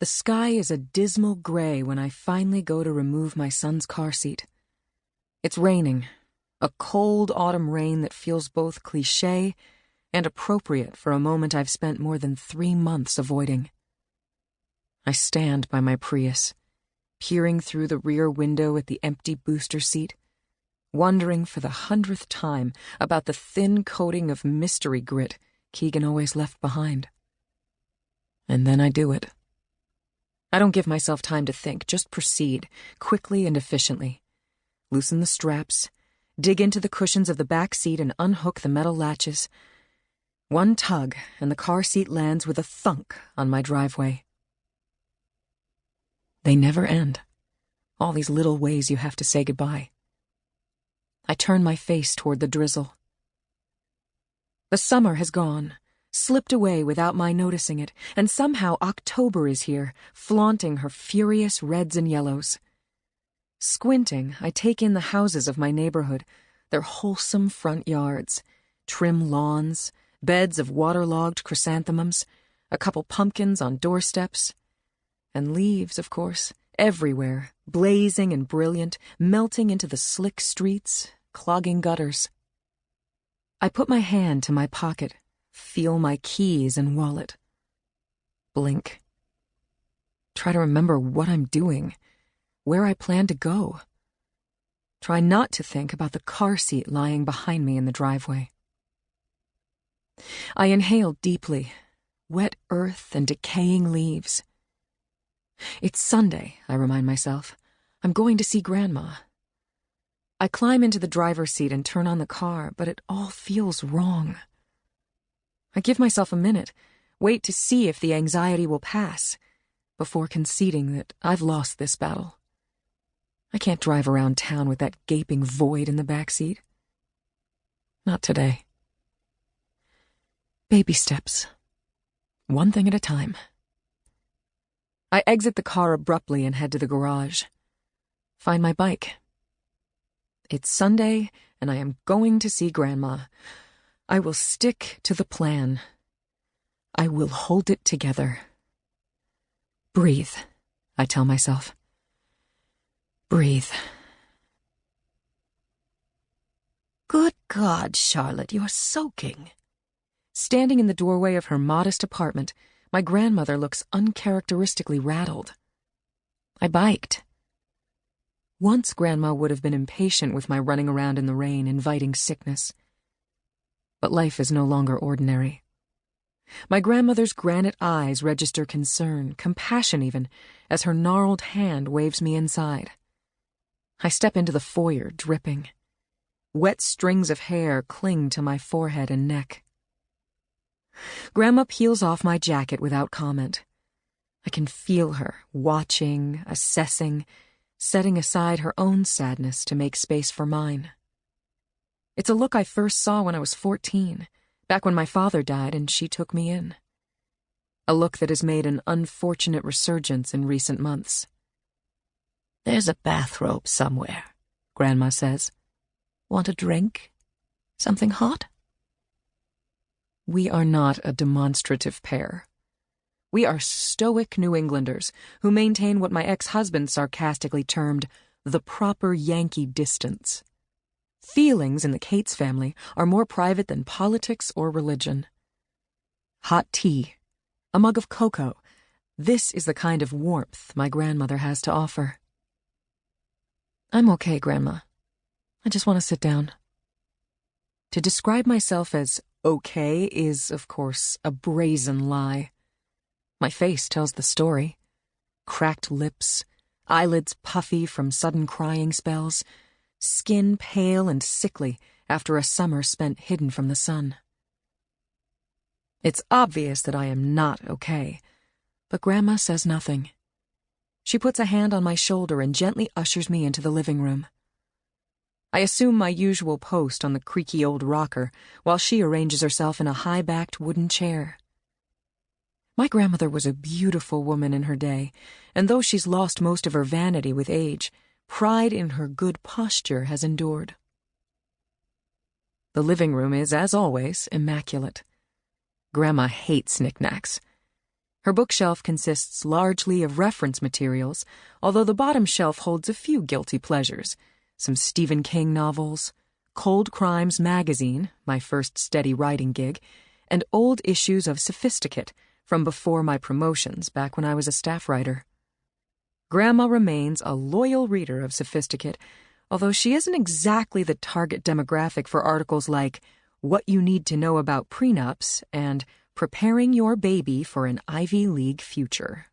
The sky is a dismal gray when I finally go to remove my son's car seat. It's raining, a cold autumn rain that feels both cliché and appropriate for a moment I've spent more than 3 months avoiding. I stand by my Prius, peering through the rear window at the empty booster seat, wondering for the 100th time about the thin coating of mystery grit Keegan always left behind. And then I do it. I don't give myself time to think, just proceed, quickly and efficiently. Loosen the straps, dig into the cushions of the back seat and unhook the metal latches. One tug, and the car seat lands with a thunk on my driveway. They never end. All these little ways you have to say goodbye. I turn my face toward the drizzle. The summer has gone, slipped away without my noticing it, and somehow October is here, flaunting her furious reds and yellows. Squinting, I take in the houses of my neighborhood, their wholesome front yards, trim lawns, beds of waterlogged chrysanthemums, a couple pumpkins on doorsteps, and leaves, of course, everywhere, blazing and brilliant, melting into the slick streets, clogging gutters. I put my hand to my pocket, feel my keys and wallet. Blink. Try to remember what I'm doing, where I plan to go. Try not to think about the car seat lying behind me in the driveway. I inhale deeply, wet earth and decaying leaves. It's Sunday, I remind myself. I'm going to see Grandma. I climb into the driver's seat and turn on the car, but it all feels wrong. I give myself a minute, wait to see if the anxiety will pass, before conceding that I've lost this battle. I can't drive around town with that gaping void in the back seat. Not today. Baby steps. One thing at a time. I exit the car abruptly and head to the garage. Find my bike. It's Sunday, and I am going to see Grandma. I will stick to the plan. I will hold it together. Breathe, I tell myself. Breathe. Good God, Charlotte, you're soaking. Standing in the doorway of her modest apartment, my grandmother looks uncharacteristically rattled. I biked. Once Grandma would have been impatient with my running around in the rain, inviting sickness. But life is no longer ordinary. My grandmother's granite eyes register concern, compassion even, as her gnarled hand waves me inside. I step into the foyer, dripping. Wet strings of hair cling to my forehead and neck. Grandma peels off my jacket without comment. I can feel her, watching, assessing, setting aside her own sadness to make space for mine. It's a look I first saw when I was 14, back when my father died and she took me in. A look that has made an unfortunate resurgence in recent months. There's a bathrobe somewhere, Grandma says. Want a drink? Something hot? We are not a demonstrative pair. We are stoic New Englanders who maintain what my ex-husband sarcastically termed the proper Yankee distance. Feelings in the Cates family are more private than politics or religion. Hot tea, a mug of cocoa, this is the kind of warmth my grandmother has to offer. I'm okay, Grandma. I just want to sit down. To describe myself as okay is, of course, a brazen lie. My face tells the story. Cracked lips, eyelids puffy from sudden crying spells, skin pale and sickly after a summer spent hidden from the sun. It's obvious that I am not okay, but Grandma says nothing. She puts a hand on my shoulder and gently ushers me into the living room. I assume my usual post on the creaky old rocker while she arranges herself in a high-backed wooden chair. My grandmother was a beautiful woman in her day, and though she's lost most of her vanity with age, pride in her good posture has endured. The living room is, as always, immaculate. Grandma hates knickknacks. Her bookshelf consists largely of reference materials, although the bottom shelf holds a few guilty pleasures. Some Stephen King novels, Cold Crimes magazine, my first steady writing gig, and old issues of Sophisticate from before my promotions back when I was a staff writer. Grandma remains a loyal reader of Sophisticate, although she isn't exactly the target demographic for articles like What You Need to Know About Prenups and Preparing Your Baby for an Ivy League Future.